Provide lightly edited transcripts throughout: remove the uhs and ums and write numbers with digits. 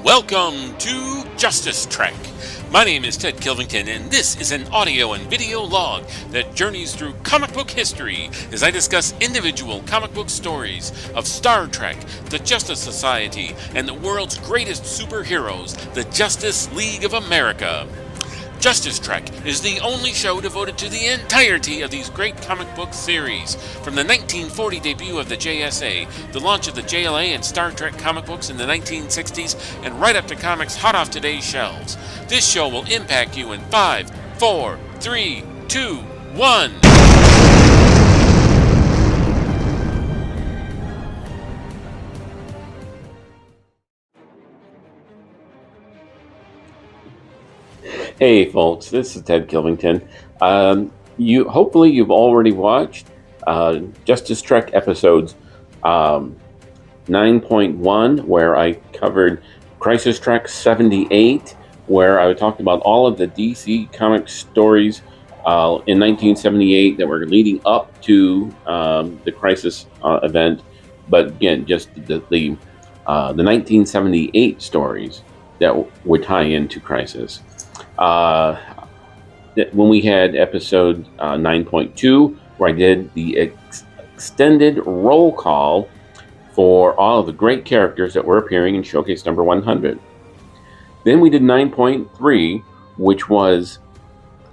Welcome to Justice Trek. My name is Ted Kilvington, and this is an audio and video log that journeys through comic book history as I discuss individual comic book stories of Star Trek, the Justice Society, and the world's greatest superheroes, the Justice League of America. Justice Trek is the only show devoted to the entirety of these great comic book series, from the 1940 debut of the JSA, the launch of the JLA and Star Trek comic books in the 1960s, and right up to comics hot off today's shelves. This show will impact you in 5, 4, 3, 2, 1. Hey folks, this is Ted Kilvington. Hopefully you've already watched Justice Trek episodes 9.1, where I covered Crisis Trek 78, where I talked about all of the DC comic stories in 1978 that were leading up to the Crisis event. But again, just the 1978 stories that would tie into Crisis. When we had episode 9.2, where I did the extended roll call for all of the great characters that were appearing in Showcase number 100. Then we did 9.3, which was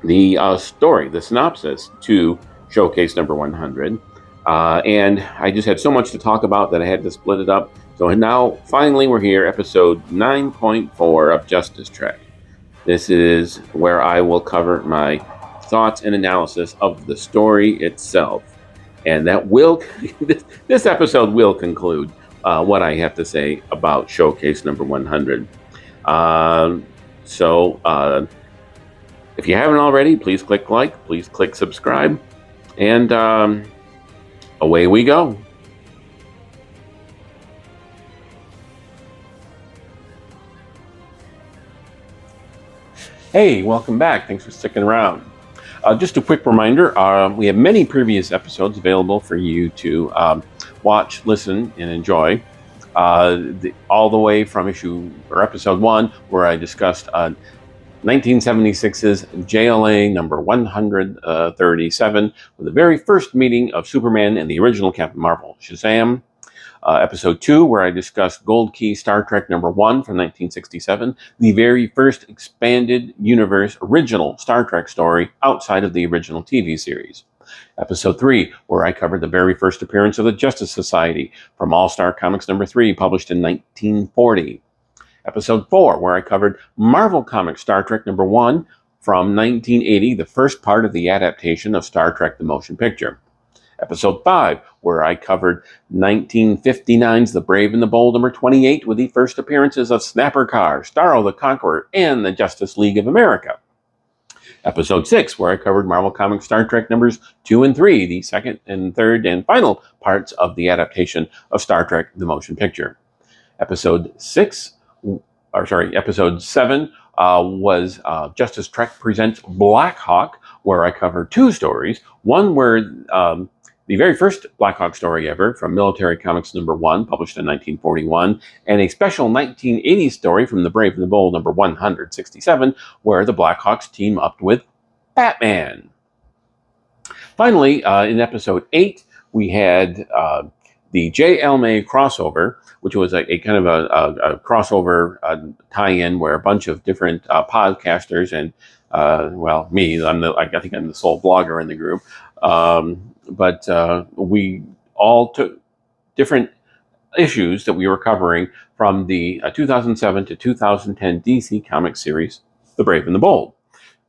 the story, the synopsis to Showcase number 100. And I just had so much to talk about that I had to split it up. So now, finally, we're here, episode 9.4 of Justice Trek. This is where I will cover my thoughts and analysis of the story itself. And that will, this episode will conclude what I have to say about Showcase number 100. If you haven't already, please click like, please click subscribe, and away we go. Hey, welcome back. Thanks for sticking around. Just a quick reminder, we have many previous episodes available for you to watch, listen, and enjoy. All the way from episode 1, where I discussed 1976's JLA number 137, with the very first meeting of Superman and the original Captain Marvel, Shazam. Episode 2, where I discussed Gold Key Star Trek number 1 from 1967, the very first expanded universe original Star Trek story outside of the original TV series. Episode 3, where I covered the very first appearance of the Justice Society from All-Star Comics number 3, published in 1940. Episode 4, where I covered Marvel Comics Star Trek number 1 from 1980, the first part of the adaptation of Star Trek the Motion Picture. Episode 5, where I covered 1959's The Brave and the Bold number 28, with the first appearances of Snapper Carr, Starro the Conqueror, and the Justice League of America. Episode 6, where I covered Marvel Comics Star Trek numbers 2 and 3, the second and third and final parts of the adaptation of Star Trek the Motion Picture. Episode 7 was Justice Trek Presents Black Hawk, where I covered 2 stories. One where the very first Black Hawk story ever, from Military Comics number 1, published in 1941, and a special 1980s story from The Brave and the Bold number 167, where the Black Hawks team up with Batman. Finally, in episode 8, we had the J. L. May crossover, which was a kind of a crossover tie-in where a bunch of different podcasters and me, I think I'm the sole blogger in the group, but we all took different issues that we were covering from the 2007 to 2010 DC comic series, The Brave and the Bold.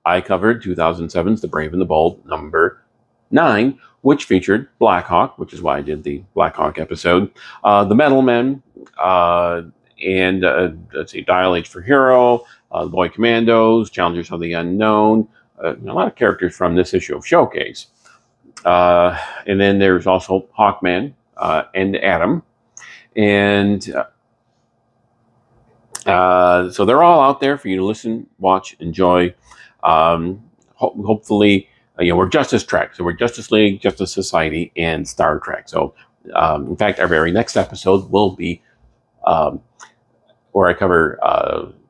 I covered 2007's The Brave and the Bold number 9, which featured Black Hawk, which is why I did the Black Hawk episode, the Metal Men, and Dial H for Hero, the Boy Commandos, Challengers of the Unknown, a lot of characters from this issue of Showcase. And then there's also Hawkman and Adam. And so they're all out there for you to listen, watch, enjoy. Hopefully, we're Justice Trek. So we're Justice League, Justice Society, and Star Trek. So, in fact, our very next episode will be where I cover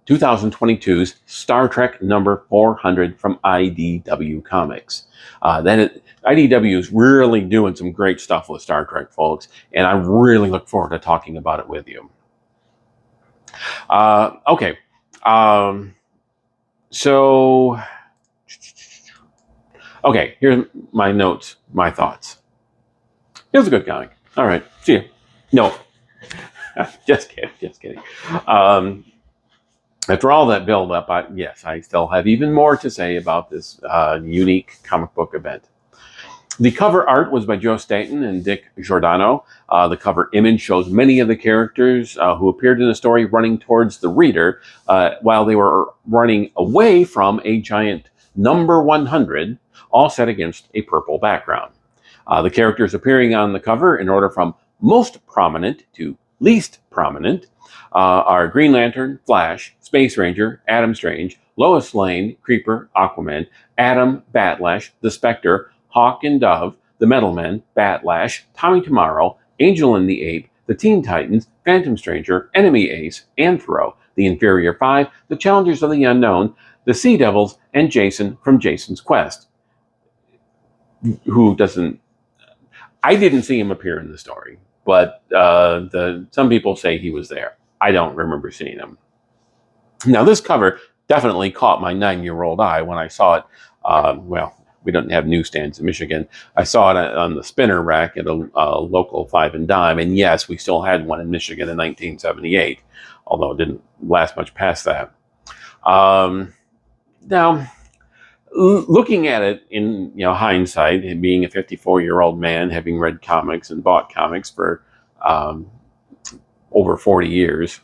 2022's Star Trek number 400 from IDW Comics. IDW is really doing some great stuff with Star Trek, folks, and I really look forward to talking about it with you. Okay. Okay, here's my notes, my thoughts. It was a good comic. All right, see you. No, just kidding. After all that build up, I still have even more to say about this unique comic book event. The cover art was by Joe Staton and Dick Giordano. The cover image shows many of the characters who appeared in the story running towards the reader while they were running away from a giant number 100, all set against a purple background. The characters appearing on the cover in order from most prominent to least prominent are Green Lantern, Flash, Space Ranger, Adam Strange, Lois Lane, Creeper, Aquaman, Atom, Batlash, the Spectre, Hawk and Dove, the Metalmen, Batlash, Tommy Tomorrow, Angel and the Ape, the Teen Titans, Phantom Stranger, Enemy Ace, Anthro, the Inferior Five, the Challengers of the Unknown, the Sea Devils, and Jason from Jason's Quest. Who doesn't... I didn't see him appear in the story, but some people say he was there. I don't remember seeing him. Now, this cover definitely caught my 9-year-old eye when I saw it. We don't have newsstands in Michigan. I saw it on the spinner rack at a local 5 and Dime, and yes, we still had one in Michigan in 1978, although it didn't last much past that. Now, looking at it in hindsight, and being a 54-year-old man, having read comics and bought comics for over 40 years,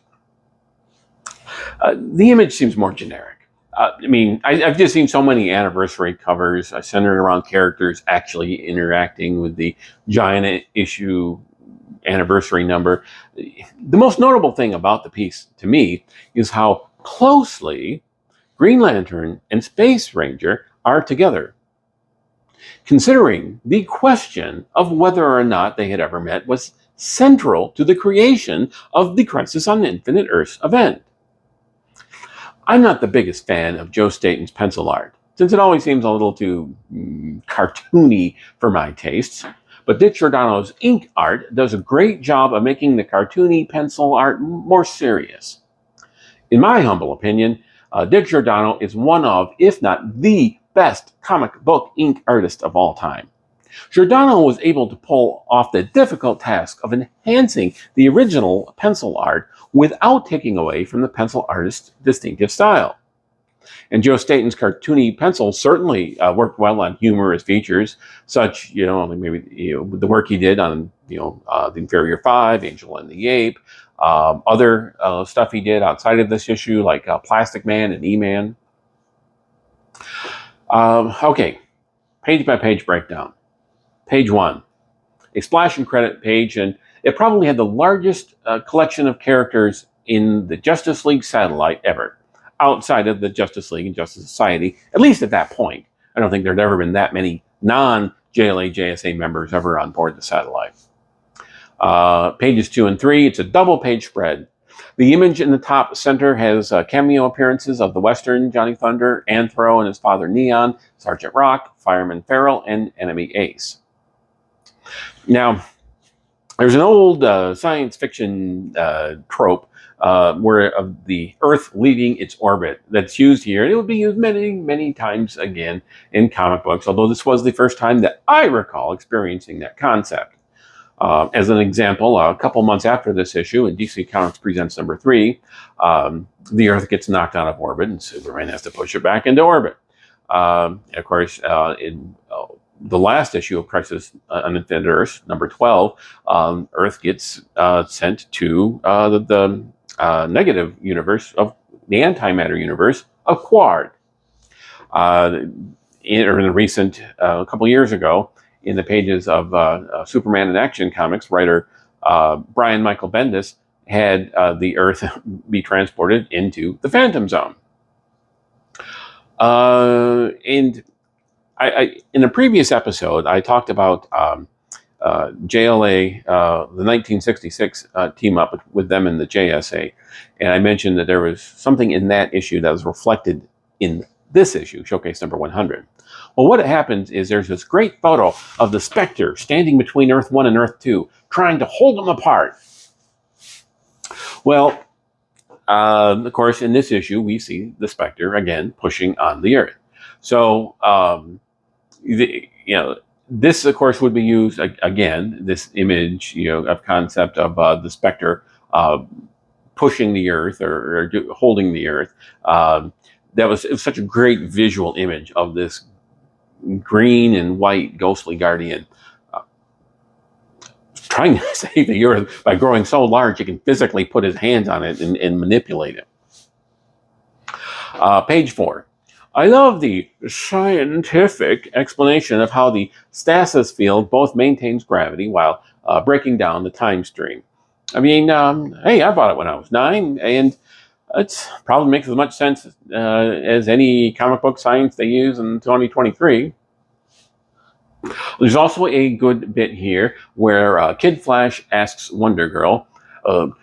the image seems more generic. I've just seen so many anniversary covers centered around characters actually interacting with the giant issue anniversary number. The most notable thing about the piece to me is how closely Green Lantern and Space Ranger are together. Considering the question of whether or not they had ever met was central to the creation of the Crisis on Infinite Earths event. I'm not the biggest fan of Joe Staton's pencil art, since it always seems a little too cartoony for my tastes, but Dick Giordano's ink art does a great job of making the cartoony pencil art more serious. In my humble opinion, Dick Giordano is one of, if not the best comic book ink artist of all time. Giordano was able to pull off the difficult task of enhancing the original pencil art without taking away from the pencil artist's distinctive style. And Joe Staton's cartoony pencil certainly worked well on humorous features, such, the work he did on, the Inferior Five, Angel and the Ape, other stuff he did outside of this issue, like Plastic Man and E-Man. Okay, page by page breakdown. Page 1, a splash and credit page, and it probably had the largest collection of characters in the Justice League satellite ever, outside of the Justice League and Justice Society, at least at that point. I don't think there'd ever been that many non-JLA JSA members ever on board the satellite. Pages 2 and 3, it's a double-page spread. The image in the top center has cameo appearances of the Western, Johnny Thunder, Anthro and his father Neon, Sergeant Rock, Fireman Farrell, and Enemy Ace. Now, there's an old science fiction trope where of the Earth leaving its orbit that's used here. And it would be used many, many times again in comic books, although this was the first time that I recall experiencing that concept. As an example, a couple months after this issue, in DC Comics Presents number 3, the Earth gets knocked out of orbit and Superman has to push it back into orbit. Of course, in the last issue of Crisis on Infinite Earths, number 12, Earth gets sent to the negative universe of the antimatter universe of Quard. In a recent, a couple years ago, in the pages of Superman in Action Comics, writer Brian Michael Bendis had the Earth be transported into the Phantom Zone. And in a previous episode, I talked about JLA, the 1966 team up with them in the JSA. And I mentioned that there was something in that issue that was reflected in this issue, Showcase number 100. Well, what happens is there's this great photo of the Spectre standing between Earth 1 and Earth 2, trying to hold them apart. Well, of course, in this issue, we see the Spectre again pushing on the Earth. So, this, of course, would be used again. This image, of concept of the Spectre pushing the Earth or holding the Earth. It was such a great visual image of this green and white ghostly guardian trying to save the Earth by growing so large he can physically put his hands on it and manipulate it. Page 4. I love the scientific explanation of how the stasis field both maintains gravity while breaking down the time stream. I mean, hey, I bought it when I was 9, and it probably makes as much sense as any comic book science they use in 2023. There's also a good bit here where Kid Flash asks Wonder Girl,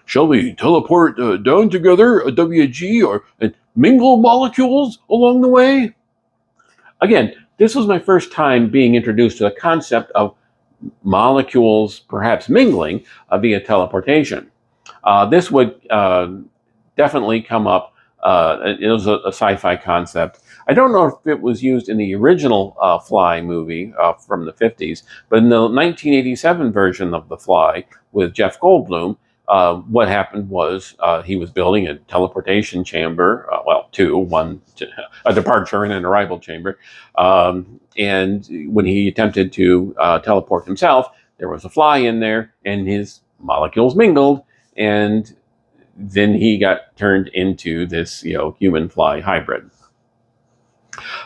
shall we teleport down together, a WG, or mingle molecules along the way? Again, this was my first time being introduced to the concept of molecules perhaps mingling via teleportation. This would definitely come up. It was a sci-fi concept. I don't know if it was used in the original Fly movie from the 50s, but in the 1987 version of The Fly with Jeff Goldblum, what happened was he was building a teleportation chamber, one, a departure and an arrival chamber, and when he attempted to teleport himself, there was a fly in there, and his molecules mingled, and then he got turned into this, human-fly hybrid.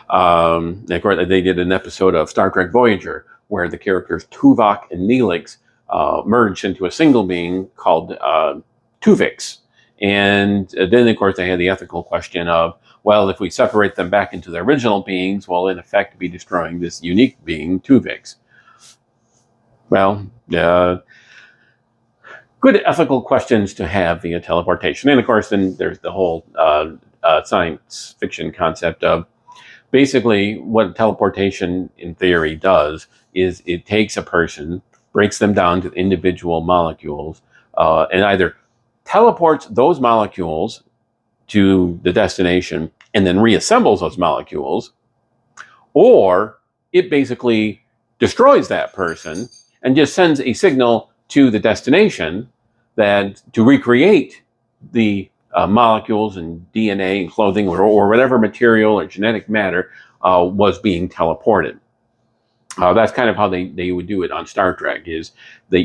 And of course, they did an episode of Star Trek Voyager where the characters Tuvok and Neelix merged into a single being called Tuvix. And then, of course, they had the ethical question of, well, if we separate them back into their original beings, we'll in effect be destroying this unique being, Tuvix. Well, good ethical questions to have via teleportation. And of course, then there's the whole science fiction concept of basically what teleportation in theory does is it takes a person, breaks them down to individual molecules, and either teleports those molecules to the destination and then reassembles those molecules, or it basically destroys that person and just sends a signal to the destination that to recreate the molecules and DNA and clothing or whatever material or genetic matter was being teleported. That's kind of how they would do it on Star Trek, is that,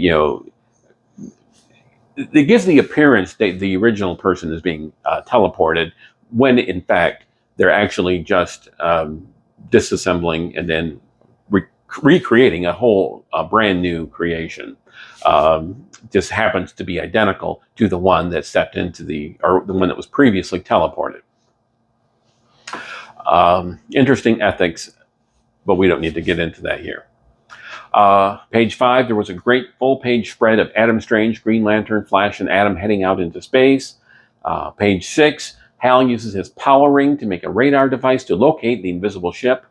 it gives the appearance that the original person is being teleported when in fact they're actually just disassembling and then recreating a whole brand new creation. Just happens to be identical to the one that stepped into the one that was previously teleported. Interesting ethics, but we don't need to get into that here. Page 5, there was a great full-page spread of Adam Strange, Green Lantern, Flash, and Atom heading out into space. Page 6, Hal uses his power ring to make a radar device to locate the invisible ship.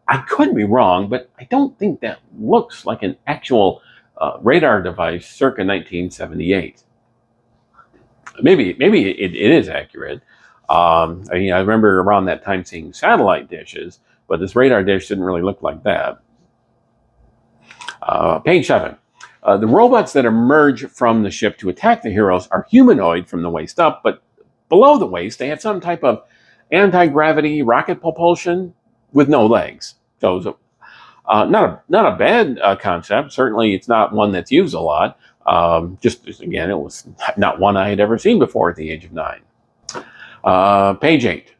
I could be wrong, but I don't think that looks like an actual radar device circa 1978. Maybe it is accurate. I remember around that time seeing satellite dishes, but this radar dish didn't really look like that. Page 7. The robots that emerge from the ship to attack the heroes are humanoid from the waist up, but below the waist they have some type of anti-gravity rocket propulsion with no legs. So not a bad concept. Certainly it's not one that's used a lot. Just again, it was not one I had ever seen before at the age of 9. Page 8.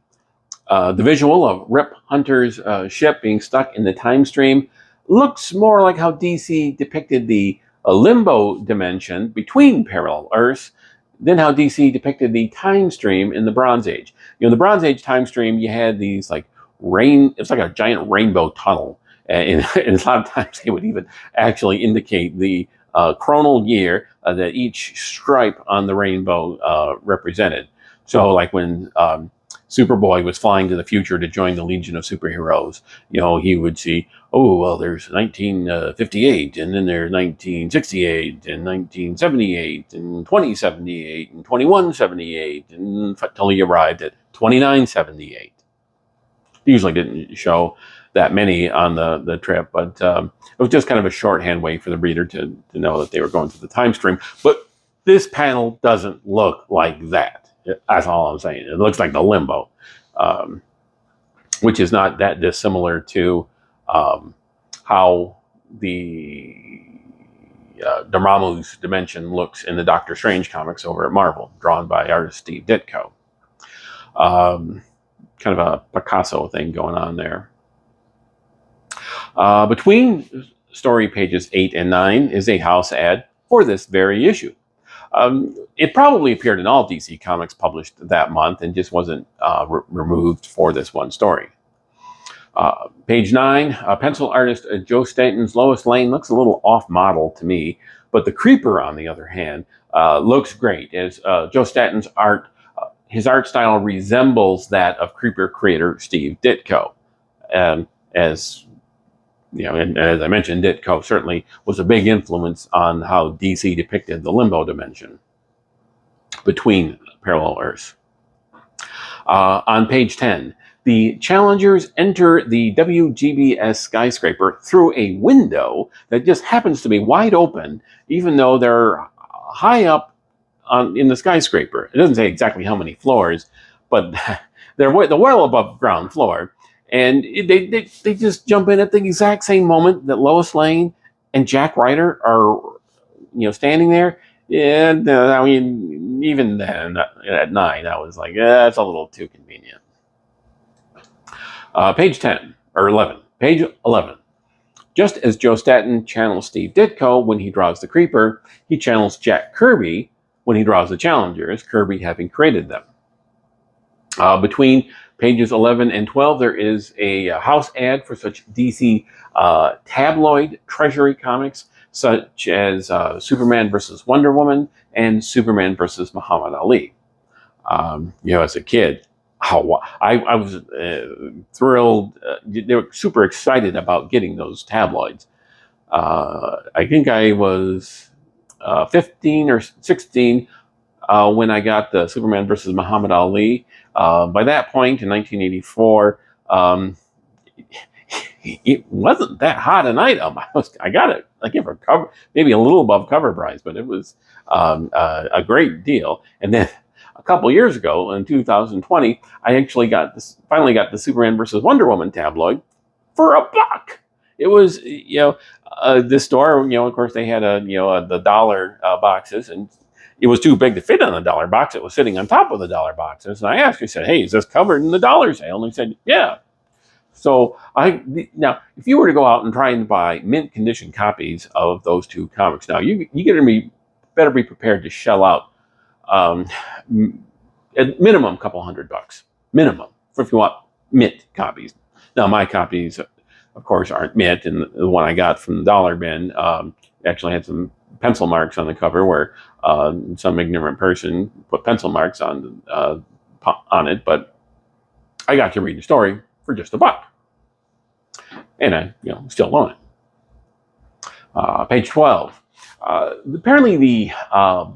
The visual of Rip Hunter's ship being stuck in the time stream looks more like how DC depicted the limbo dimension between parallel Earths than how DC depicted the time stream in the Bronze Age. The Bronze Age time stream, you had these it was like a giant rainbow tunnel, And a lot of times they would even actually indicate the chronal year that each stripe on the rainbow represented. So, like when Superboy was flying to the future to join the Legion of Superheroes, he would see, oh, well, there's 1958, and then there's 1968, and 1978, and 2078, and 2178, until he arrived at 2978. Usually didn't show that many on the trip, but it was just kind of a shorthand way for the reader to know that they were going through the time stream. But this panel doesn't look like that. That's all I'm saying. It looks like the limbo, which is not that dissimilar to how the Dormammu's dimension looks in the Doctor Strange comics over at Marvel, drawn by artist Steve Ditko. Kind of a Picasso thing going on there. Between story pages 8 and 9 is a house ad for this very issue. It probably appeared in all DC comics published that month and just wasn't removed for this one story. Page 9, pencil artist Joe Staton's Lois Lane looks a little off-model to me, but the Creeper, on the other hand, looks great, as Joe Staton's art, his art style resembles that of Creeper creator Steve Ditko. As and as I mentioned, Ditko certainly was a big influence on how DC depicted the limbo dimension between parallel Earths. On page 10, the challengers enter the WGBS skyscraper through a window that just happens to be wide open, even though they're high up in the skyscraper. It doesn't say exactly how many floors, but they're well above ground floor. And they just jump in at the exact same moment that Lois Lane and Jack Ryder are, standing there. And I mean, even then at 9, I was like, that's a little too convenient. Page 10 or 11. Page 11. Just as Joe Staton channels Steve Ditko when he draws the Creeper, he channels Jack Kirby when he draws the Challengers, Kirby having created them. Between pages 11 and 12, there is a house ad for such DC tabloid treasury comics, such as Superman versus Wonder Woman and Superman versus Muhammad Ali. As a kid, I was thrilled. They were super excited about getting those tabloids. I think I was 15 or 16 when I got the Superman versus Muhammad Ali. By that point, in 1984, it wasn't that hot an item. I got it, for cover, maybe a little above cover price, but it was a great deal. And then a couple years ago, in 2020, I actually finally got the Superman versus Wonder Woman tabloid for $1. It was, this store, of course, they had the dollar boxes, and it was too big to fit on the dollar box. It was sitting on top of the dollar boxes. And I asked her, I said, hey, is this covered in the dollar sale? And they said, yeah. So now, if you were to go out and try and buy mint condition copies of those two comics, now you better be prepared to shell out at minimum a couple $100, minimum, if you want mint copies. Now, my copies, of course, aren't mint, and the one I got from the dollar bin actually had some pencil marks on the cover where some ignorant person put pencil marks on it, but I got to read the story for just $1, and I still own it. Page 12. Apparently, the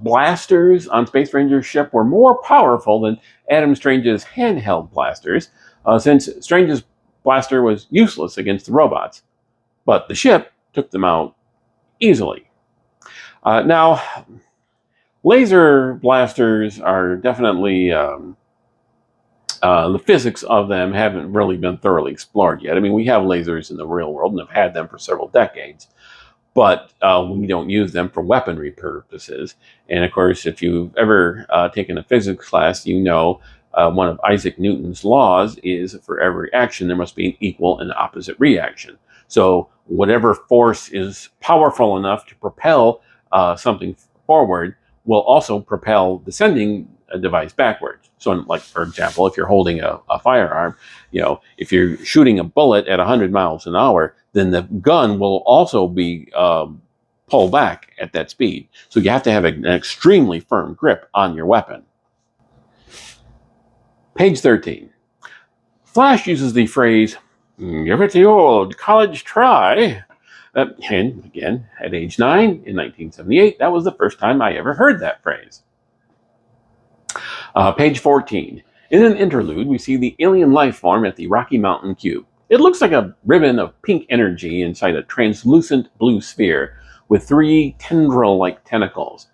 blasters on Space Ranger's ship were more powerful than Adam Strange's handheld blasters, since Strange's blaster was useless against the robots, but the ship took them out easily. Now, laser blasters are definitely, the physics of them haven't really been thoroughly explored yet. I mean, we have lasers in the real world and have had them for several decades, but we don't use them for weaponry purposes. And of course, if you've ever taken a physics class, one of Isaac Newton's laws is for every action, there must be an equal and opposite reaction. So whatever force is powerful enough to propel something forward will also propel the sending device backwards. So, like, for example, if you're holding a firearm, if you're shooting a bullet at 100 miles an hour, then the gun will also be pulled back at that speed. So you have to have an extremely firm grip on your weapon. Page 13. Flash uses the phrase, "Give it the old college try." And again, at age 9 in 1978, that was the first time I ever heard that phrase. Page 14. In an interlude, we see the alien life form at the Rocky Mountain Cube. It looks like a ribbon of pink energy inside a translucent blue sphere with 3 tendril-like tentacles.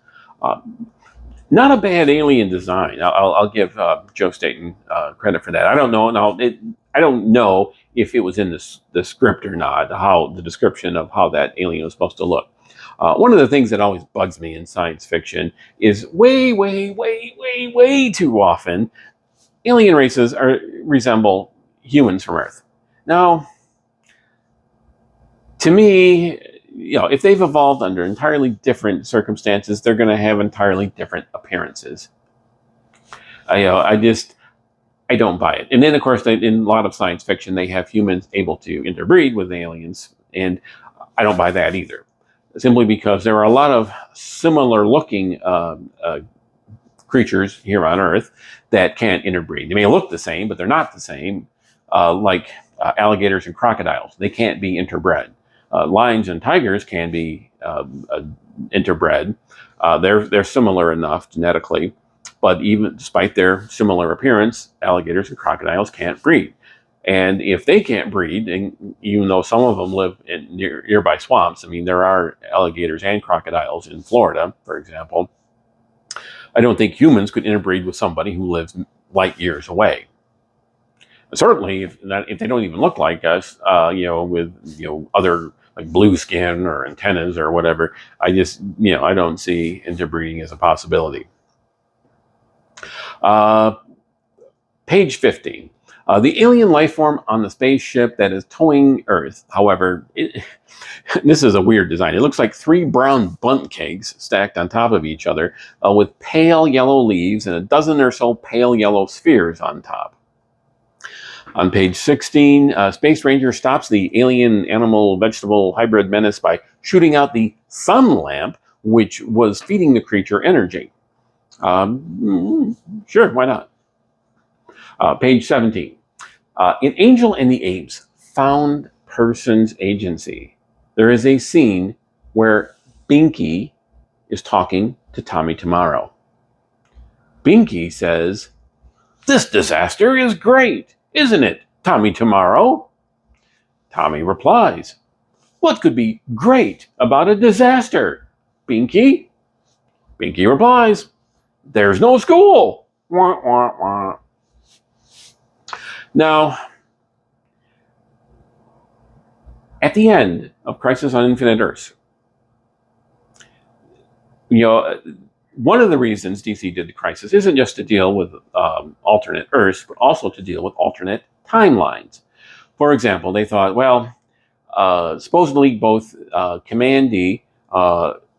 Not a bad alien design. I'll give Joe Staten credit for that. I don't know. I don't know if it was in the script or not. How the description of how that alien was supposed to look. One of the things that always bugs me in science fiction is way too often alien races resemble humans from Earth. Now, to me, if they've evolved under entirely different circumstances, they're going to have entirely different appearances. I don't buy it. And then, of course, in a lot of science fiction, they have humans able to interbreed with aliens, and I don't buy that either. Simply because there are a lot of similar-looking creatures here on Earth that can't interbreed. They may look the same, but they're not the same. Like alligators and crocodiles, they can't be interbred. Lions and tigers can be interbred. They're similar enough genetically, but even despite their similar appearance, alligators and crocodiles can't breed. And if they can't breed, and even though some of them live in nearby swamps, I mean, there are alligators and crocodiles in Florida, for example, I don't think humans could interbreed with somebody who lives light years away. Certainly, if they don't even look like us, with other like blue skin or antennas or whatever, I just I don't see interbreeding as a possibility. Page 15. The alien life form on the spaceship that is towing Earth, however, this is a weird design. It looks like 3 brown bundt cakes stacked on top of each other with pale yellow leaves and a dozen or so pale yellow spheres on top. On page 16, Space Ranger stops the alien animal-vegetable hybrid menace by shooting out the sun lamp, which was feeding the creature energy. Sure, why not? Page 17. In Angel and the Apes, Found Persons Agency, there is a scene where Binky is talking to Tommy Tomorrow. Binky says, "This disaster is great, isn't it, Tommy Tomorrow?" Tommy replies, "What could be great about a disaster, Binky?" Binky replies, "There's no school." Wah, wah, wah. Now, at the end of Crisis on Infinite Earths, one of the reasons DC did the Crisis isn't just to deal with alternate Earths, but also to deal with alternate timelines. For example, they thought, well, supposedly both Commandy,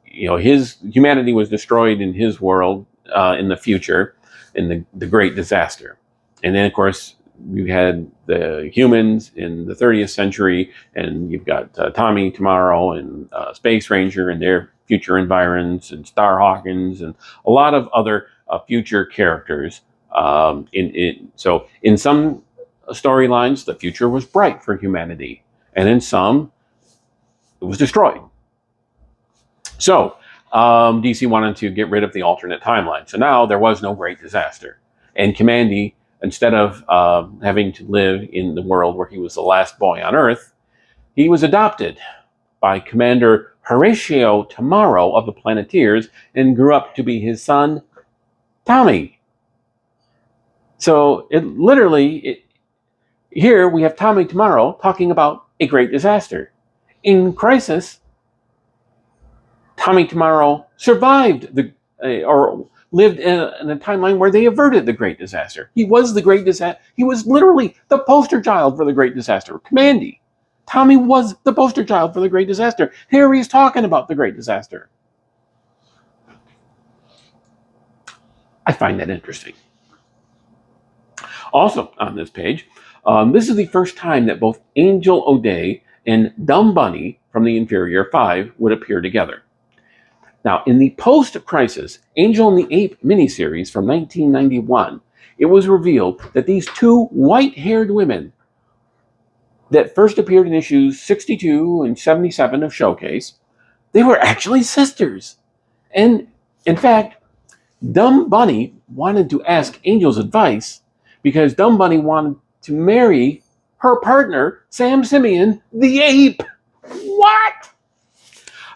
his humanity was destroyed in his world in the future, in the Great Disaster. And then, of course, you had the humans in the 30th century, and you've got Tommy Tomorrow and Space Ranger and their future environs, and Star Hawkins, and a lot of other future characters. So in some storylines, the future was bright for humanity, and in some, it was destroyed. So DC wanted to get rid of the alternate timeline. So now there was no Great Disaster, and Commandy, instead of having to live in the world where he was the last boy on Earth, he was adopted by Commander Horatio Tomorrow of the Planeteers and grew up to be his son, Tommy. So here we have Tommy Tomorrow talking about a great disaster. In Crisis, Tommy Tomorrow survived or lived in a timeline where they averted the Great Disaster. He was the Great Disaster. He was literally the poster child for the Great Disaster. Commandy. Tommy was the poster child for the Great Disaster. Here he's talking about the Great Disaster. I find that interesting. Also on this page, this is the first time that both Angel O'Day and Dumb Bunny from the Inferior Five would appear together. Now, in the post-crisis Angel and the Ape miniseries from 1991, it was revealed that these two white-haired women that first appeared in issues 62 and 77 of Showcase, they were actually sisters. And in fact, Dumb Bunny wanted to ask Angel's advice because Dumb Bunny wanted to marry her partner, Sam Simeon, the ape. What?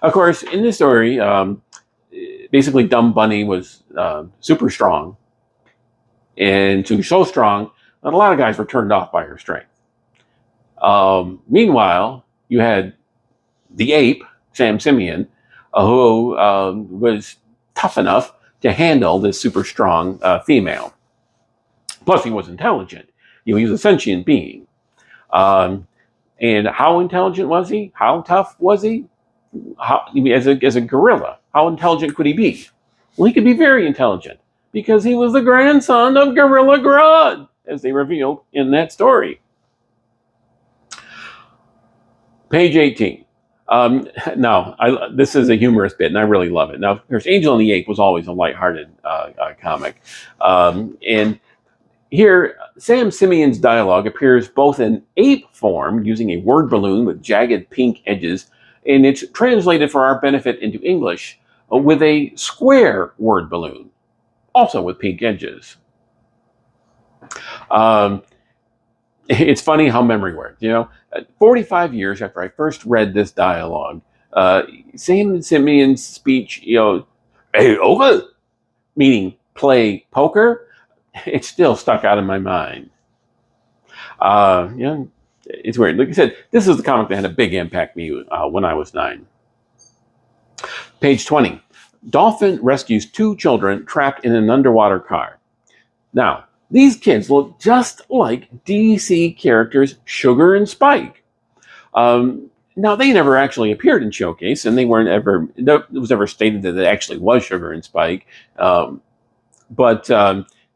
Of course, in this story, basically Dumb Bunny was super strong. And she was so strong that a lot of guys were turned off by her strength. Meanwhile, you had the ape, Sam Simeon, who was tough enough to handle this super strong female. Plus, he was intelligent. He was a sentient being. And how intelligent was he? How tough was he? As a gorilla, how intelligent could he be? Well, he could be very intelligent because he was the grandson of Gorilla Grodd, as they revealed in that story. Page 18. This is a humorous bit, and I really love it. Now, of course, Angel and the Ape was always a lighthearted comic. And here, Sam Simeon's dialogue appears both in ape form, using a word balloon with jagged pink edges, and it's translated for our benefit into English with a square word balloon, also with pink edges. It's funny how memory works. 45 years after I first read this dialogue, Sam Simeon's speech, hey, okay, meaning play poker, it's still stuck out in my mind. It's weird. Like I said, this is the comic that had a big impact on me when I was 9. Page 20. Dolphin rescues 2 children trapped in an underwater car. Now, these kids look just like DC characters Sugar and Spike. Now, they never actually appeared in Showcase, and it was never stated that it actually was Sugar and Spike. But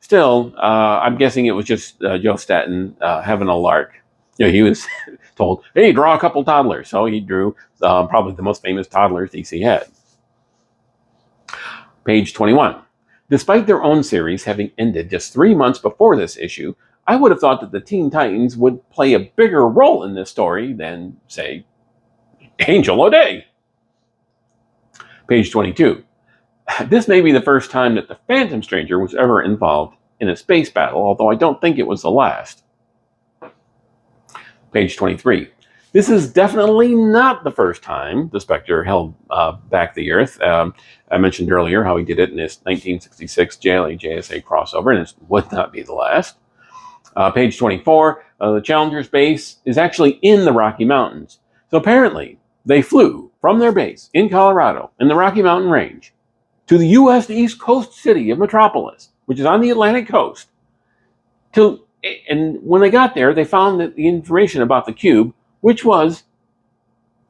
still, I'm guessing it was just Joe Staton having a lark. He was told, hey, draw a couple toddlers. So he drew probably the most famous toddlers DC had. Page 21. Despite their own series having ended just 3 months before this issue, I would have thought that the Teen Titans would play a bigger role in this story than, say, Angel O'Day. Page 22. This may be the first time that the Phantom Stranger was ever involved in a space battle, although I don't think it was the last. Page 23. This is definitely not the first time the Spectre held back the Earth. I mentioned earlier how he did it in his 1966 JLA-JSA crossover, and it would not be the last. Page 24. The Challenger's base is actually in the Rocky Mountains. So apparently, they flew from their base in Colorado, in the Rocky Mountain Range, to the U.S. East Coast city of Metropolis, which is on the Atlantic coast. And when they got there, they found that the information about the cube, which was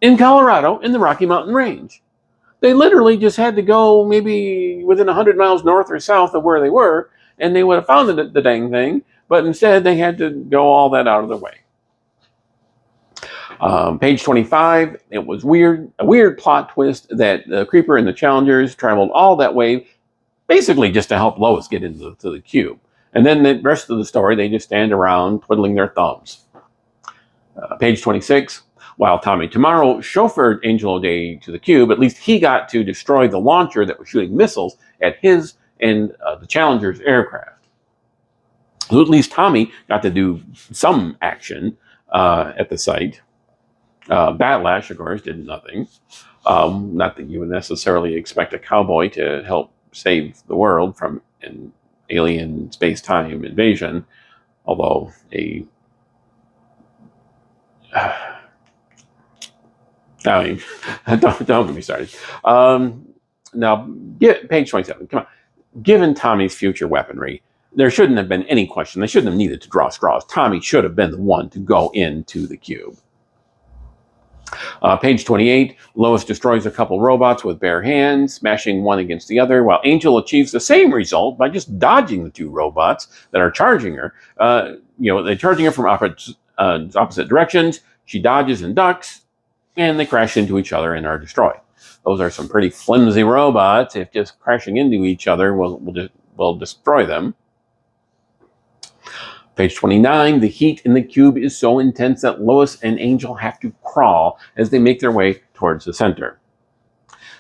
in Colorado, in the Rocky Mountain Range. They literally just had to go maybe within 100 miles north or south of where they were, and they would have found the dang thing, but instead they had to go all that out of the way. Page 25, it was a weird plot twist that the Creeper and the Challengers traveled all that way, basically just to help Lois get into the cube. And then the rest of the story, they just stand around twiddling their thumbs. Page 26, while Tommy Tomorrow chauffeured Angel O'Day to the cube, at least he got to destroy the launcher that was shooting missiles at his and the Challenger's aircraft. So at least Tommy got to do some action at the site. Batlash, of course, did nothing. Not that you would necessarily expect a cowboy to help save the world from an alien space-time invasion, although don't get me started. Now, page 27. Come on. Given Tommy's future weaponry, there shouldn't have been any question. They shouldn't have needed to draw straws. Tommy should have been the one to go into the cube. Page 28, Lois destroys a couple robots with bare hands, smashing one against the other, while Angel achieves the same result by just dodging the two robots that are charging her. They're charging her from opposite directions. She dodges and ducks, and they crash into each other and are destroyed. Those are some pretty flimsy robots. If just crashing into each other will destroy them. Page 29, the heat in the cube is so intense that Lois and Angel have to crawl as they make their way towards the center.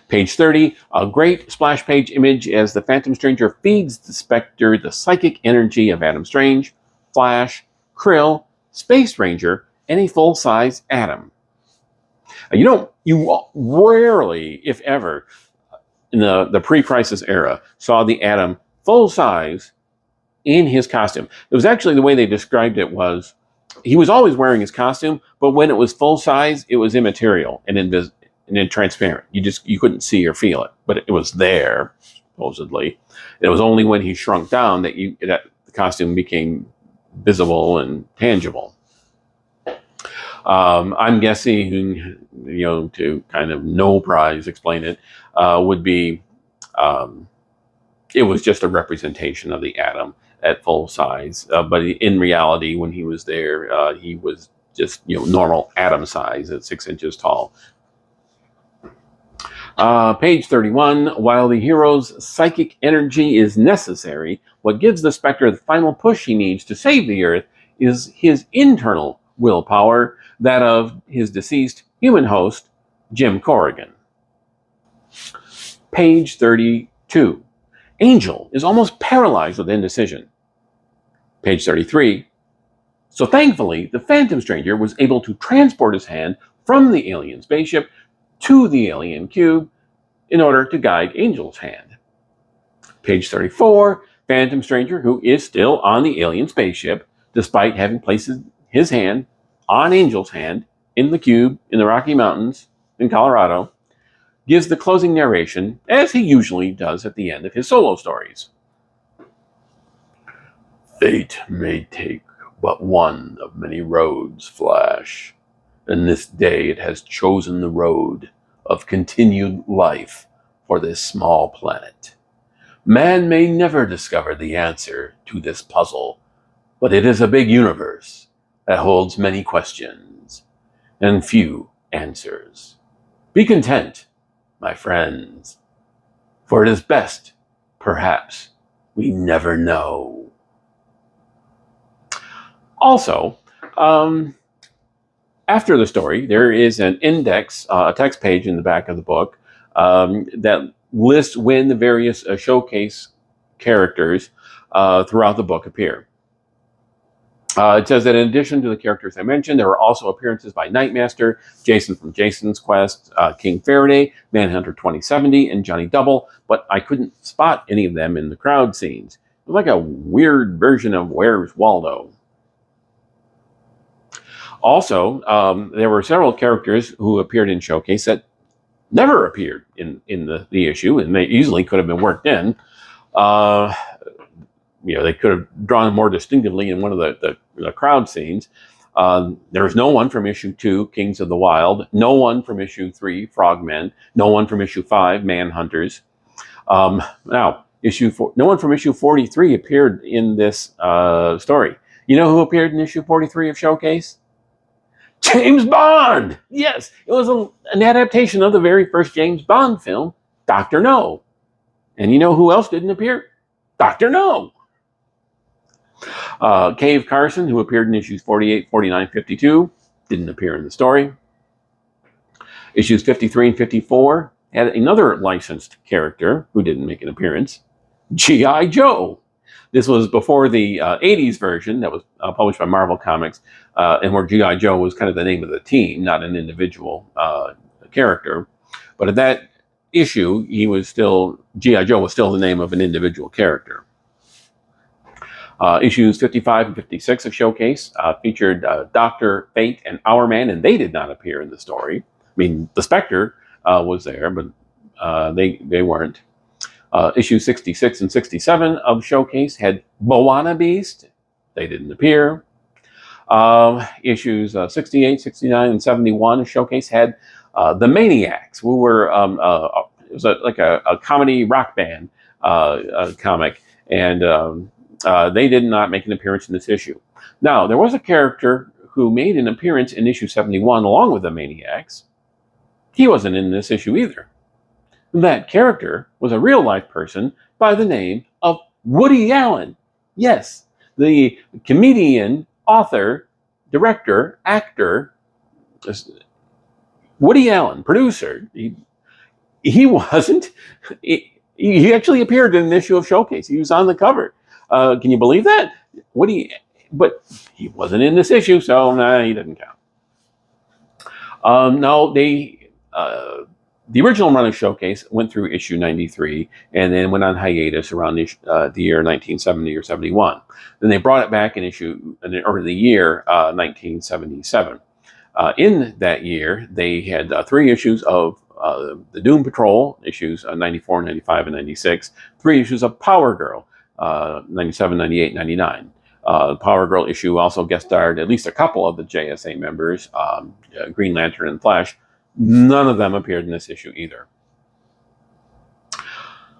Page 30, a great splash page image as the Phantom Stranger feeds the Spectre the psychic energy of Adam Strange, Flash, Krill, Space Ranger, and a full-size Atom. You rarely, if ever, in the pre-crisis era, saw the Atom full-size in his costume. It was actually the way they described it was he was always wearing his costume, but when it was full size, it was immaterial and transparent. You couldn't see or feel it, but it was there, supposedly. It was only when he shrunk down that the costume became visible and tangible. I'm guessing, to kind of no prize explain it, would be it was just a representation of the Atom at full size, but in reality, when he was there, he was just normal Atom size at 6 inches tall. Page 31. While the hero's psychic energy is necessary, what gives the Spectre the final push he needs to save the Earth is his internal willpower, that of his deceased human host, Jim Corrigan. Page 32. Angel is almost paralyzed with indecision. Page 33. So thankfully, the Phantom Stranger was able to transport his hand from the alien spaceship to the alien cube in order to guide Angel's hand. Page 34. Phantom Stranger, who is still on the alien spaceship, despite having placed his hand on Angel's hand in the cube in the Rocky Mountains in Colorado, gives the closing narration, as he usually does at the end of his solo stories. Fate may take but one of many roads, Flash, and this day it has chosen the road of continued life for this small planet. Man may never discover the answer to this puzzle, but it is a big universe that holds many questions and few answers. Be content, my friends, for it is best, perhaps, we never know. Also, after the story, there is an index, a text page in the back of the book that lists when the various showcase characters throughout the book appear. It says that in addition to the characters I mentioned, there were also appearances by Nightmaster, Jason from Jason's Quest, King Faraday, Manhunter 2070, and Johnny Double, but I couldn't spot any of them in the crowd scenes. It was like a weird version of Where's Waldo. Also, there were several characters who appeared in Showcase that never appeared in the issue, and they easily could have been worked in. They could have drawn more distinctively in one of the crowd scenes. There's no one from issue 2, Kings of the Wild, no one from issue 3, Frogmen, no one from issue 5, Manhunters. Now, no one from issue 43 appeared in this story. You know who appeared in issue 43 of Showcase? James Bond! Yes, it was an adaptation of the very first James Bond film, Dr. No. And you know who else didn't appear? Dr. No! Cave Carson, who appeared in issues 48, 49, 52, didn't appear in the story. Issues 53 and 54 had another licensed character who didn't make an appearance, G.I. Joe. This was before the 80s version that was published by Marvel Comics, and where G.I. Joe was kind of the name of the team, not an individual character. But at that issue, G.I. Joe was still the name of an individual character. Issues 55 and 56 of Showcase featured Dr. Fate and Hourman, and they did not appear in the story. I mean, the Spectre was there, but they weren't. Issues 66 and 67 of Showcase had Moana Beast. They didn't appear. Issues 68, 69, and 71 showcase had the Maniacs, who were it was like a comedy rock band comic, and they did not make an appearance in this issue. Now, there was a character who made an appearance in issue 71 along with the Maniacs. He wasn't in this issue either. That character was a real-life person by the name of Woody Allen. Yes, the comedian, author, director, actor, Woody Allen, producer. He wasn't. He actually appeared in an issue of Showcase. He was on the cover. Can you believe that? But he wasn't in this issue, so he didn't count. No, the original run of Showcase went through issue 93 and then went on hiatus around the year 1970 or 71. Then they brought it back in the year 1977. In that year, they had 3 issues of the Doom Patrol, issues 94, 95, and 96, 3 issues of Power Girl, 97, 98, 99. Power Girl issue also guest starred at least a couple of the JSA members, Green Lantern and Flash. None of them appeared in this issue either.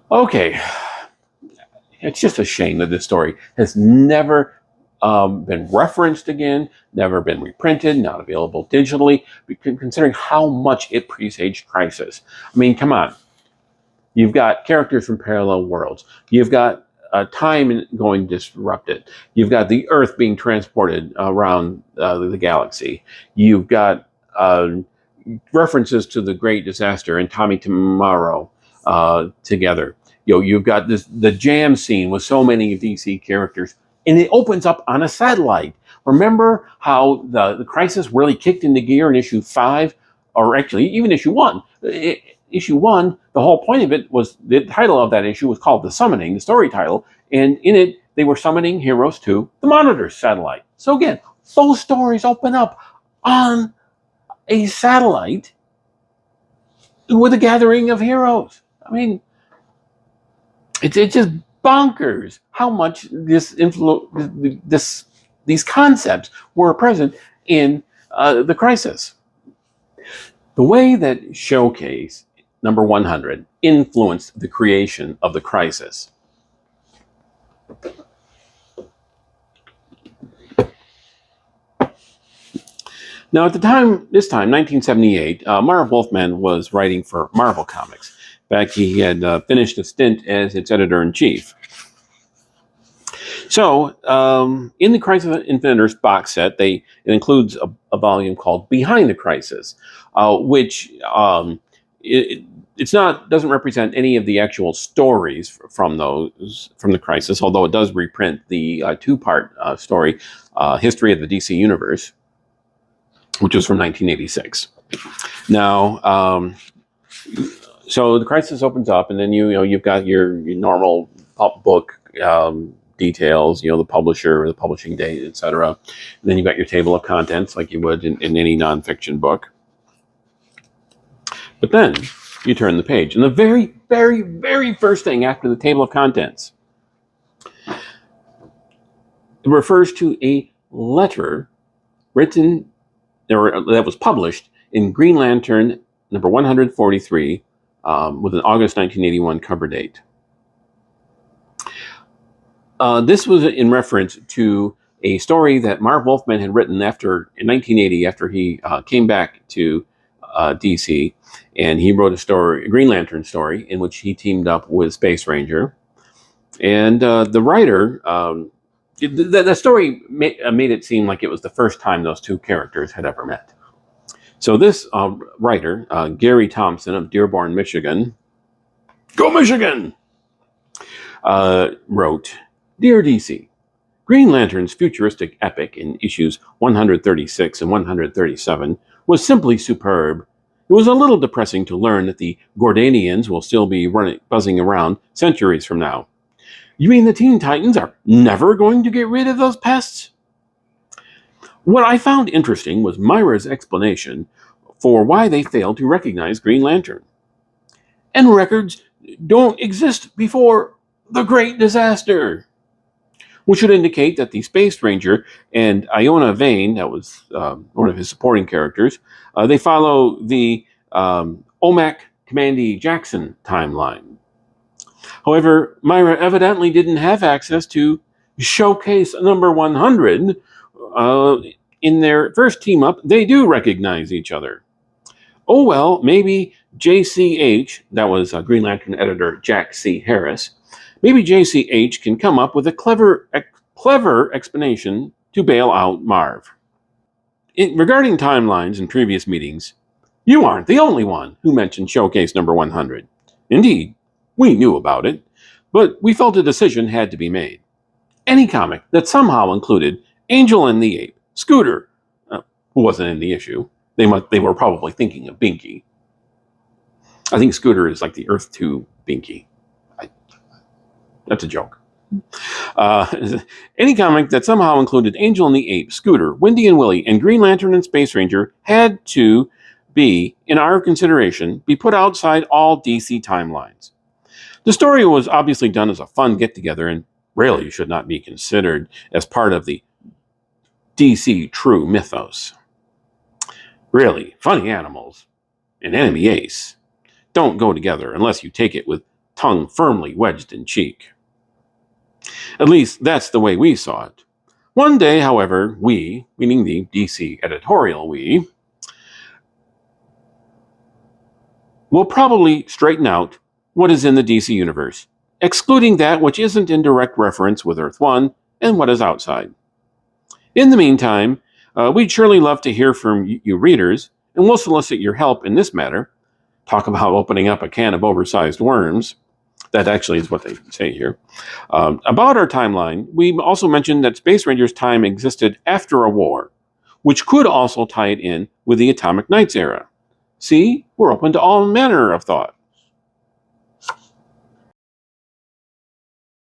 Okay, it's just a shame that this story has never been referenced again, never been reprinted, not available digitally, considering how much it presaged Crisis. I mean, come on. You've got characters from parallel worlds. You've got time going disrupted. You've got the Earth being transported around the galaxy. You've got references to the Great Disaster and Tommy Tomorrow together. You've got the jam scene with so many DC characters, and it opens up on a satellite. Remember how the Crisis really kicked into gear in issue 5, or actually even issue 1. Issue 1, the whole point of it was, the title of that issue was called The Summoning, the story title, and in it they were summoning heroes to the Monitor satellite. So again, those stories open up on a satellite with a gathering of heroes. I mean, it's just bonkers how much these concepts were present in the Crisis. The way that Showcase number 100 influenced the creation of the Crisis. Now, at this time, 1978, Marv Wolfman was writing for Marvel Comics. In fact, he had finished a stint as its editor-in-chief. So, in the Crisis of Infinite Earths box set, it includes a volume called Behind the Crisis, which doesn't represent any of the actual stories from the Crisis, although it does reprint the 2-part story, History of the DC Universe, which was from 1986. Now, so the Crisis opens up, and then you've got your normal book details, the publisher, the publishing date, etc. And then you've got your table of contents, like you would in any nonfiction book. But then you turn the page, and the very, very, very first thing after the table of contents, it refers to a letter written, or that was published in Green Lantern number 143 with an August 1981 cover date. This was in reference to a story that Marv Wolfman had written in 1980, after he came back to DC, and he wrote a Green Lantern story, in which he teamed up with Space Ranger. And the writer, the story made it seem like it was the first time those two characters had ever met. So this writer, Gary Thompson of Dearborn, Michigan, go Michigan, wrote, Dear DC, Green Lantern's futuristic epic in issues 136 and 137 was simply superb. It was a little depressing to learn that the Gordanians will still be buzzing around centuries from now. You mean the Teen Titans are never going to get rid of those pests? What I found interesting was Myra's explanation for why they failed to recognize Green Lantern. And records don't exist before the Great Disaster. which would indicate that the Space Ranger and Iona Vane, that was one of his supporting characters, they follow the OMAC Commandy Jackson timeline. However, Myra evidently didn't have access to Showcase number 100. In their first team up, they do recognize each other. Oh well, maybe JCH, that was Green Lantern editor Jack C. Harris, maybe JCH can come up with a clever explanation to bail out Marv. Regarding timelines in previous meetings, you aren't the only one who mentioned Showcase number 100. Indeed, we knew about it, but we felt a decision had to be made. Any comic that somehow included Angel and the Ape, Scooter, who wasn't in the issue, they were probably thinking of Binky. I think Scooter is like the Earth 2 Binky. That's a joke. Any comic that somehow included Angel and the Ape, Scooter, Wendy and Willie, and Green Lantern and Space Ranger had to be, in our consideration, be put outside all DC timelines. The story was obviously done as a fun get-together and really should not be considered as part of the DC true mythos. Really, funny animals and enemy ace don't go together unless you take it with tongue firmly wedged in cheek. At least that's the way we saw it. One day, however, we, meaning the DC editorial we, will probably straighten out what is in the DC universe, excluding that which isn't in direct reference with Earth 1 and what is outside. In the meantime, we'd surely love to hear from you readers, and we'll solicit your help in this matter. Talk about opening up a can of oversized worms. That actually is what they say here. About our timeline, we also mentioned that Space Ranger's time existed after a war, which could also tie it in with the Atomic Knights era. See, we're open to all manner of thought.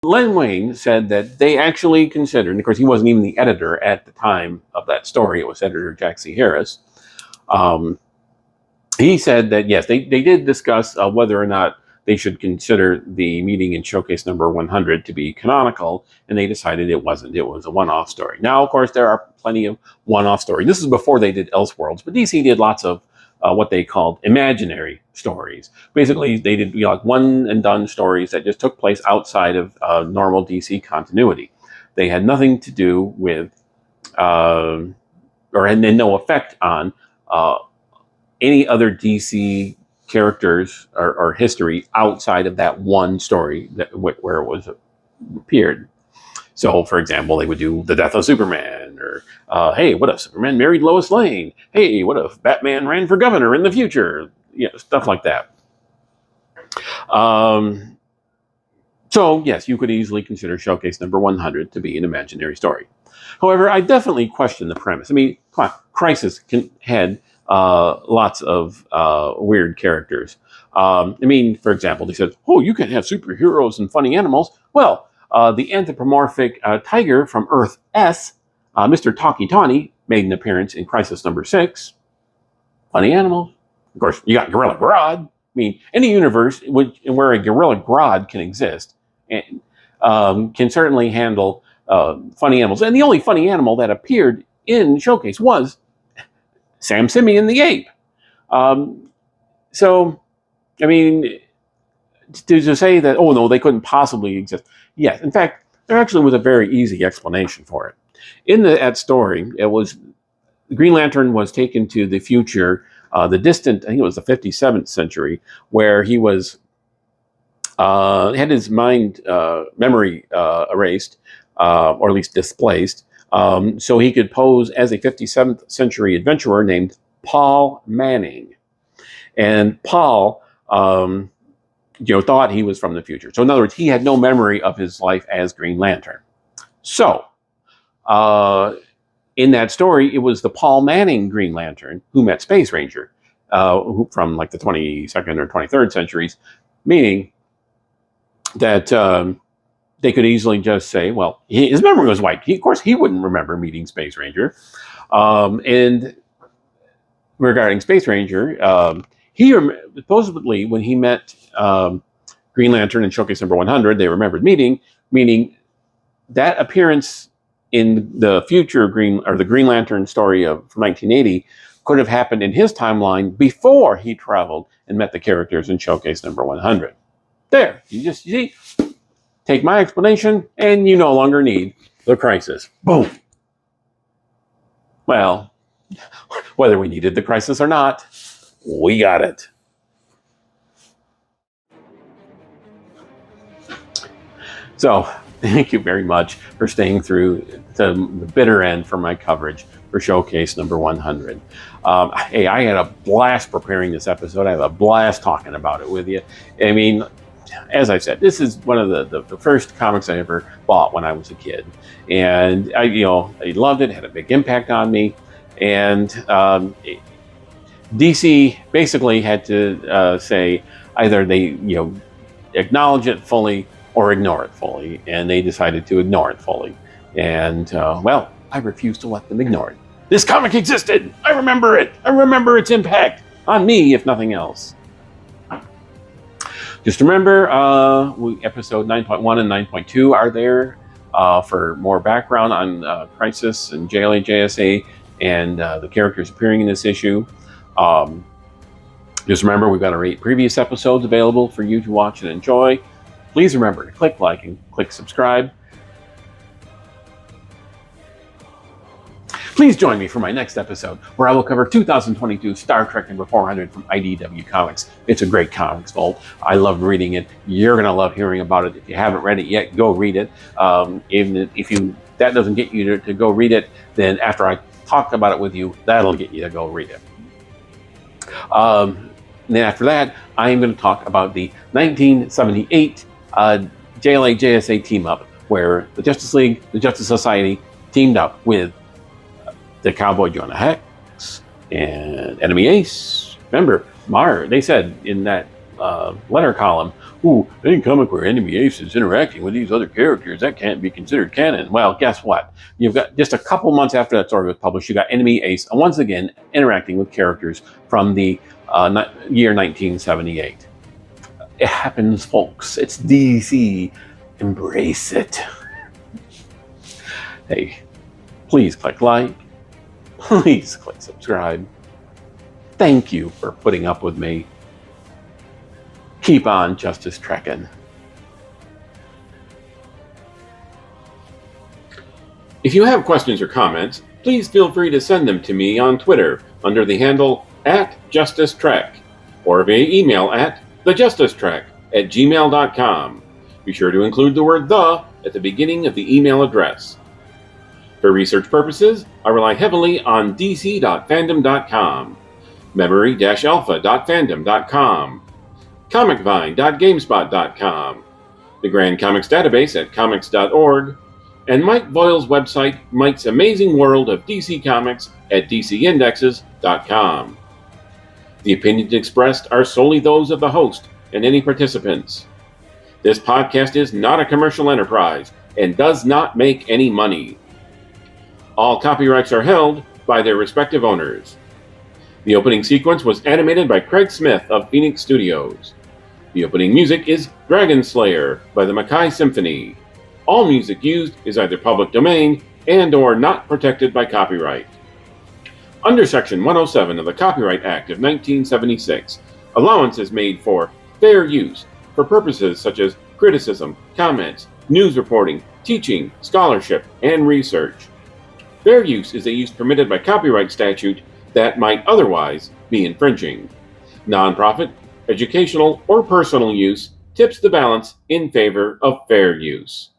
Len Wein said that they actually considered, and of course he wasn't even the editor at the time of that story, it was editor Jack C. Harris. He said that yes, they did discuss whether or not they should consider the meeting in Showcase number 100 to be canonical, and they decided it wasn't. It was a one-off story. Now, of course, there are plenty of one-off stories. This is before they did Elseworlds, but DC did lots of what they called imaginary stories. Basically, they did like one-and-done stories that just took place outside of normal DC continuity. They had nothing to do with, or had no effect on any other DC characters or history outside of that one story that where it was appeared. So, for example, they would do the death of Superman, or hey, what if Superman married Lois Lane? Hey, what if Batman ran for governor in the future? Stuff like that. So, yes, you could easily consider Showcase number 100 to be an imaginary story. However, I definitely question the premise. I mean, come on, Crisis had lots of weird characters. I mean, for example, they said, oh, you can have superheroes and funny animals. Well, the anthropomorphic tiger from Earth S, Mr. Talkie Tawny, made an appearance in Crisis number 6. Funny animals. Of course, you got Gorilla Grodd. I mean, any universe where a Gorilla Grodd can exist and can certainly handle funny animals. And the only funny animal that appeared in Showcase was Sam Simeon the ape. So, I mean, to say that, oh no, they couldn't possibly exist. Yes, in fact, there actually was a very easy explanation for it. In that story, it was Green Lantern was taken to the future, the distant, I think it was the 57th century, where he was had his memory erased, or at least displaced, so he could pose as a 57th century adventurer named Paul Manning. And Paul, thought he was from the future. So in other words, he had no memory of his life as Green Lantern. So, in that story, it was the Paul Manning Green Lantern who met Space Ranger, from like the 22nd or 23rd centuries, meaning that they could easily just say, well, his memory was wiped. Of course, he wouldn't remember meeting Space Ranger. And regarding Space Ranger, supposedly when he met Green Lantern in Showcase number 100, they remembered meeting, meaning that appearance in the future the Green Lantern story from 1980 could have happened in his timeline before he traveled and met the characters in Showcase number 100. There, you see, take my explanation, and you no longer need the Crisis. Boom. Well, whether we needed the Crisis or not, we got it. So, thank you very much for staying through to the bitter end for my coverage for Showcase number 100. Hey, I had a blast preparing this episode. I had a blast talking about it with you. I mean, as I said, this is one of the first comics I ever bought when I was a kid. And I loved it, had a big impact on me. And DC basically had to say either they, acknowledge it fully or ignore it fully, and they decided to ignore it fully. And, well, I refuse to let them ignore it. This comic existed! I remember it! I remember its impact on me, if nothing else. Just remember, episode 9.1 and 9.2 are there for more background on Crisis and JLA, JSA, and the characters appearing in this issue. Just remember, we've got our 8 previous episodes available for you to watch and enjoy. Please remember to click like and click subscribe. Please join me for my next episode, where I will cover 2022 Star Trek number 400 from IDW Comics. It's a great comics vault. I loved reading it. You're going to love hearing about it. If you haven't read it yet, go read it. Even if that doesn't get you to go read it, then after I talk about it with you, that'll get you to go read it. Then after that, I am going to talk about the 1978 JLA JSA team up, where the Justice League, the Justice Society teamed up with the Cowboy Jonah Hex and Enemy Ace. Remember, they said in that letter column, any comic where Enemy Ace is interacting with these other characters, that can't be considered canon. Well, guess what? You've got just a couple months after that story was published, you got Enemy Ace once again interacting with characters from the year 1978. It happens, folks. It's DC. Embrace it. Hey, please click like. Please click subscribe. Thank you for putting up with me. Keep on Justice Trekking. If you have questions or comments, please feel free to send them to me on Twitter under the handle @JusticeTrek, or via email at thejusticetrek@gmail.com. Be sure to include the word "the" at the beginning of the email address. For research purposes, I rely heavily on dc.fandom.com, memory-alpha.fandom.com, comicvine.gamespot.com, the Grand Comics Database at comics.org, and Mike Voil's website, Mike's Amazing World of DC Comics at dcindexes.com. The opinions expressed are solely those of the host and any participants. This podcast is not a commercial enterprise and does not make any money. All copyrights are held by their respective owners. The opening sequence was animated by Craig Smith of Phoenix Studios. The opening music is Dragon Slayer by the Makai Symphony. All music used is either public domain and/or not protected by copyright. Under Section 107 of the Copyright Act of 1976, allowance is made for fair use for purposes such as criticism, comments, news reporting, teaching, scholarship, and research. Fair use is a use permitted by copyright statute that might otherwise be infringing. Nonprofit, educational, or personal use tips the balance in favor of fair use.